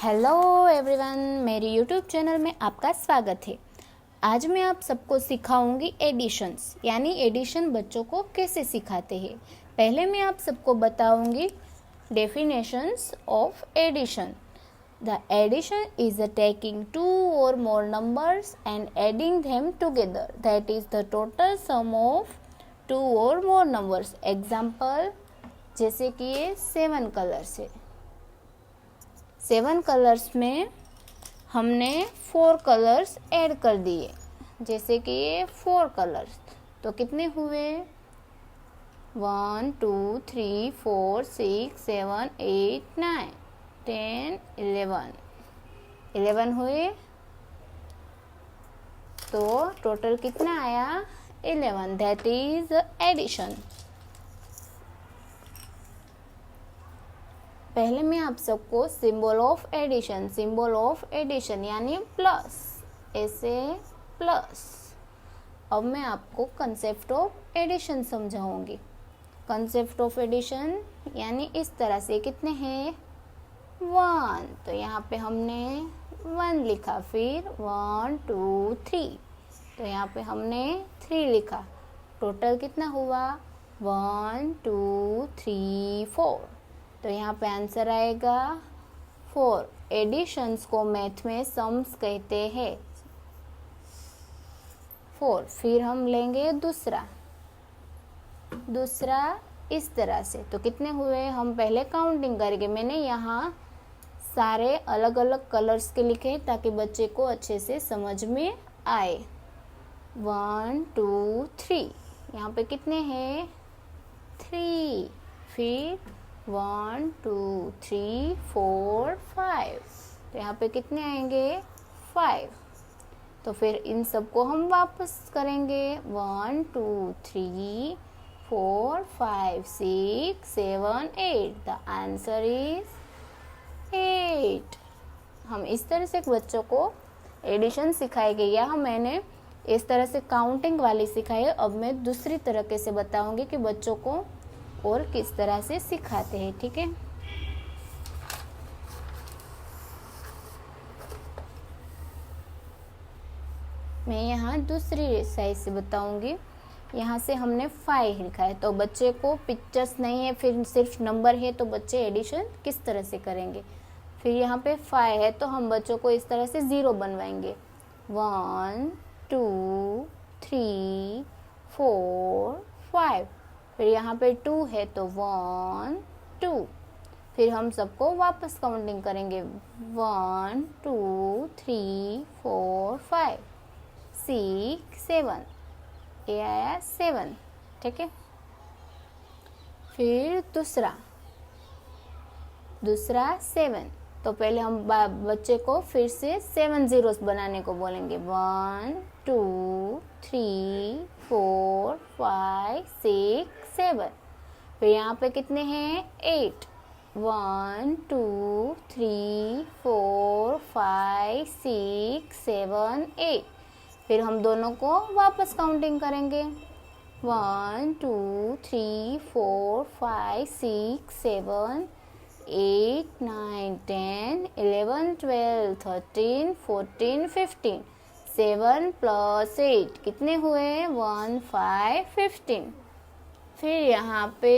Hello everyone, मेरे YouTube channel में आपका स्वागत है। आज मैं आप सबको सिखाऊंगी एडिशंस, यानी एडिशन बच्चों को कैसे सिखाते हैं। पहले मैं आप सबको बताऊंगी definitions of addition. The addition is taking two or more numbers and adding them together, that is the total sum of two or more numbers. Example, जैसे कि ये 7 कलर्स है। 7 कलर्स में हमने 4 कलर्स ऐड कर दिए, जैसे कि ये 4 कलर्स, तो कितने हुए 1 2 3 4 6 7 8 9 10 11 हुए। तो टोटल कितना आया 11, दैट इज एडिशन। पहले मैं आप सबको सिंबल ऑफ एडिशन यानी प्लस, ऐसे प्लस। अब मैं आपको कंसेप्ट ऑफ एडिशन समझाऊंगी। कंसेप्ट ऑफ एडिशन यानी इस तरह से, कितने हैं 1, तो यहाँ पे हमने 1 लिखा, फिर 1 2 3, तो यहाँ पे हमने 3 लिखा। टोटल कितना हुआ 1 2 3 4, तो यहाँ पे आंसर आएगा 4। एडिशंस को मैथ में सम्स कहते हैं 4। फिर हम लेंगे दूसरा इस तरह से, तो कितने हुए हम पहले काउंटिंग करेंगे। मैंने यहाँ सारे अलग अलग कलर्स के लिखे ताकि बच्चे को अच्छे से समझ में आए। 1 2 3, यहाँ पे कितने हैं 3, फिर 1 2 3 4 5, तो यहाँ पे कितने आएंगे 5। तो फिर इन सबको हम वापस करेंगे 1 2 3 4 5 6 7 8, द आंसर इज 8। हम इस तरह से बच्चों को एडिशन सिखाएंगे, या मैंने इस तरह से काउंटिंग वाली सिखाई। अब मैं दूसरी तरीके से बताऊंगी कि बच्चों को और किस तरह से सिखाते हैं, ठीक है। मैं यहाँ दूसरी साइज से बताऊंगी। यहाँ से हमने 5 लिखा है, तो बच्चे को पिक्चर्स नहीं है, फिर सिर्फ नंबर है, तो बच्चे एडिशन किस तरह से करेंगे। फिर यहाँ पे 5 है, तो हम बच्चों को इस तरह से 0 बनवाएंगे। 1 2 3 4 5, फिर यहाँ पे 2 है, तो 1 2, फिर हम सबको वापस काउंटिंग करेंगे 1 2 3 4 5 6 7, ये आया 7, ठीक है। फिर दूसरा 7, तो पहले हम बच्चे को फिर से 7 zeros बनाने को बोलेंगे। 1 2 3 4 5 6 7, फिर यहाँ पे कितने हैं 8, 1 2 3 4 5 6 7 8, फिर हम दोनों को वापस काउंटिंग करेंगे 1 2 3 4 5 6 7 8 9 10 11 12 13 14 15, 7 + 8 कितने हुए 1 5 15। फिर यहाँ पे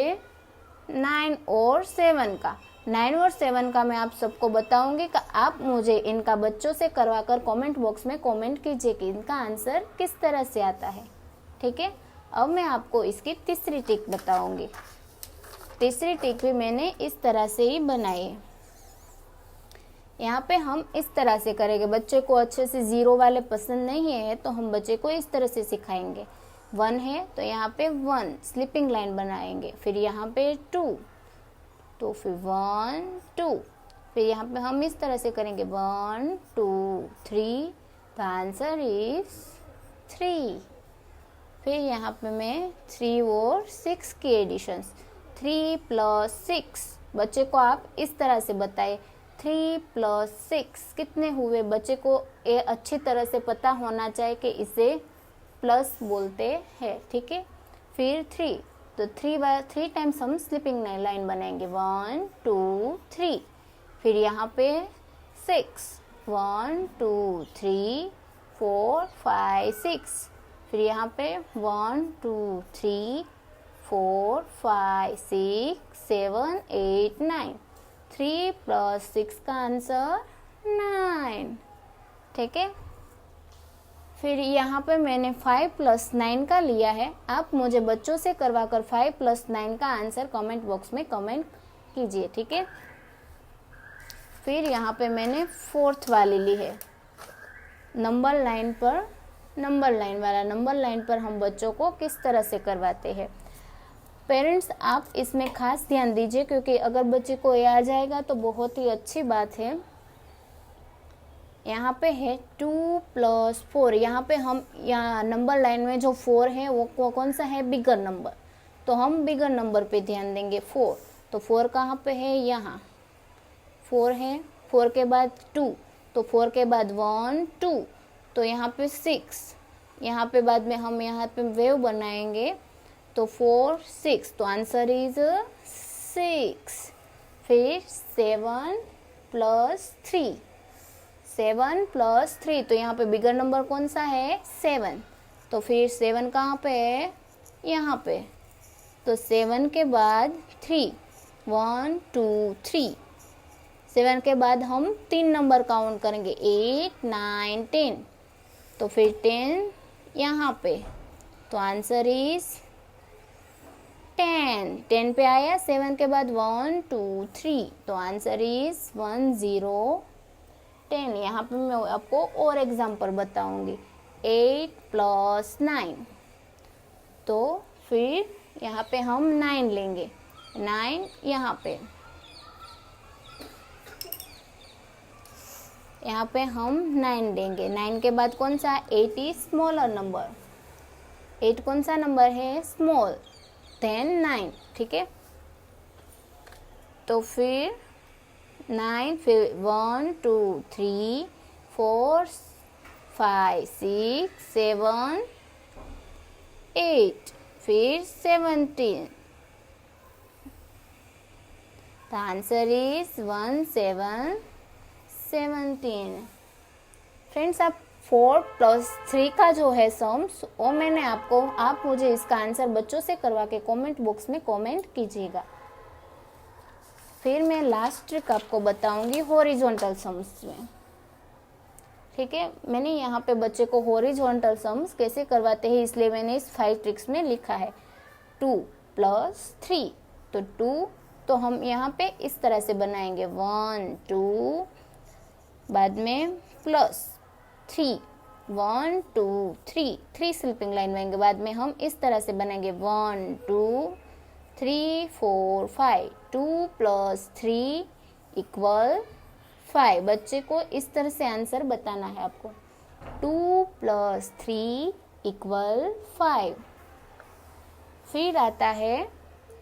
9 और 7 का मैं आप सबको बताऊंगी कि आप मुझे इनका बच्चों से करवा कर कॉमेंट बॉक्स में कॉमेंट कीजिए कि इनका आंसर किस तरह से आता है, ठीक है। अब मैं आपको इसकी तीसरी ट्रिक बताऊंगी। तीसरी ट्रिक भी मैंने इस तरह से ही बनाई है। यहाँ पे हम इस तरह से करेंगे। बच्चे को अच्छे से 0 वाले पसंद नहीं है, तो हम बच्चे को इस तरह से सिखाएंगे। 1 है, तो यहाँ पे 1 स्लिपिंग लाइन बनाएंगे, फिर यहाँ पे 2, तो फिर 1 2, फिर यहाँ पे हम इस तरह से करेंगे 1 2 3, द आंसर इज 3। फिर यहाँ पे मैं 3 और 6 की एडिशंस, 3 + 6, बच्चे को आप इस तरह से बताए 3 + 6 कितने हुए। बच्चे को ये अच्छी तरह से पता होना चाहिए कि इसे प्लस बोलते हैं, ठीक है। फिर 3, तो 3 टाइम्स हम स्लिपिंग लाइन बनाएंगे 1 2 3, फिर यहाँ पे 6, 1 2 3 4 5 6। फिर यहाँ पे 1 2 3 4 5 6 7 8 9। 3 + 6 का आंसर 9। ठीक है। फिर यहाँ पे मैंने 5 + 9 का लिया है। आप मुझे बच्चों से करवाकर 5 + 9 का आंसर कमेंट बॉक्स में कमेंट कीजिए। ठीक है। फिर यहाँ पे मैंने 4th वाली ली है। नंबर लाइन पर नंबर लाइन पर हम बच्चों को किस तरह से करवाते हैं। पेरेंट्स आप इसमें खास ध्यान दीजिए, क्योंकि अगर बच्चे को ये आ जाएगा तो बहुत ही अच्छी बात है। यहाँ पे है 2 + 4। यहाँ पे हम यहाँ नंबर लाइन में जो 4 है वो कौन सा है, बिगर नंबर, तो हम बिगर नंबर पे ध्यान देंगे 4। तो 4 कहाँ पे है, यहाँ 4 है। 4 के बाद 2, तो 4 के बाद 1 2, तो यहाँ पे 6। यहाँ पे बाद में हम यहाँ पे वेव बनाएंगे, तो 4 6, तो आंसर इज 6। फिर 7 + 3, 7 + 3, तो यहाँ पे बिगर नंबर कौन सा है, 7। तो फिर 7 कहाँ पे है, यहाँ पे, तो 7 के बाद 3, 1 2 3। 7 के बाद हम 3 नंबर काउंट करेंगे, 8 9 10। तो फिर 10 यहाँ पे, तो आंसर इज 10। 10 पे आया। 7 के बाद 1 2 3, तो आंसर इज 1 0 10। यहाँ पे मैं आपको और एग्जाम्पल बताऊंगी। 8 + 9, तो फिर यहाँ पे हम 9 लेंगे, 9 यहाँ पे, यहाँ पे हम 9 देंगे। 9 के बाद कौन सा, 8 इज स्मॉलर नंबर, 8 कौन सा नंबर है, स्मॉल, देन 9। ठीक है। तो फिर 9, फिर 1 2 3 4 5 6 7 8, फिर 17। The answer is 1 7 17। फ्रेंड्स, आप 4 + 3 का जो है सम्स, वो मैंने आपको, आप मुझे इसका आंसर बच्चों से करवा के कमेंट बॉक्स में कमेंट कीजिएगा। फिर मैं लास्ट ट्रिक आपको बताऊंगी हॉरिजॉन्टल सम्स में। ठीक है। मैंने यहाँ पे बच्चे को हॉरिजॉन्टल सम्स कैसे करवाते हैं, इसलिए मैंने इस 5 ट्रिक्स में लिखा है 2 + 3। तो 2, तो हम यहाँ पे इस तरह से बनाएंगे, 1 2, बाद में +3, 1 2 3, 3 स्लिपिंग लाइन बनाएंगे। बाद में हम इस तरह से बनाएंगे, 1 2 3 4 5, 2 + 3 = 5। बच्चे को इस तरह से आंसर बताना है आपको, 2 + 3 = 5। फिर आता है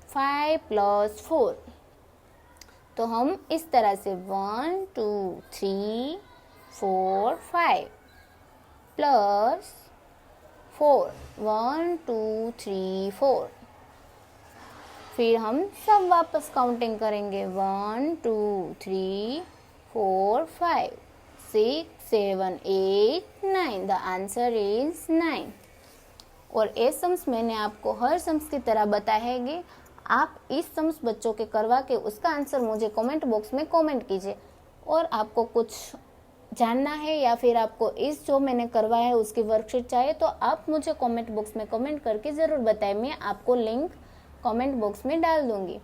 5 + 4, तो हम इस तरह से 1 2 3 4 5 + 4, 1 2 3 4। फिर हम सब वापस काउंटिंग करेंगे, 1 2 3 4 5 6 7 8 9। The answer is 9। और ये सम्स मैंने आपको हर सम्स की तरह बताएंगे। आप इस सम्स बच्चों के करवा के उसका आंसर मुझे कमेंट बॉक्स में कमेंट कीजिए। और आपको कुछ जानना है या फिर आपको इस जो मैंने करवाया है उसकी वर्कशीट चाहिए, तो आप मुझे कमेंट बॉक्स में कमेंट करके ज़रूर बताएं। मैं आपको लिंक कमेंट बॉक्स में डाल दूंगी।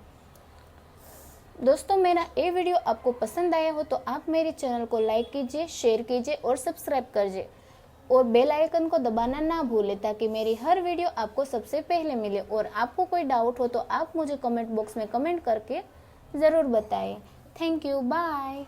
दोस्तों, मेरा ये वीडियो आपको पसंद आया हो तो आप मेरे चैनल को लाइक कीजिए, शेयर कीजिए और सब्सक्राइब कीजिए, और बेल आइकन को दबाना ना भूलें, ताकि मेरी हर वीडियो आपको सबसे पहले मिले। और आपको कोई डाउट हो तो आप मुझे कमेंट बॉक्स में कमेंट करके ज़रूर बताएं। Thank you, bye.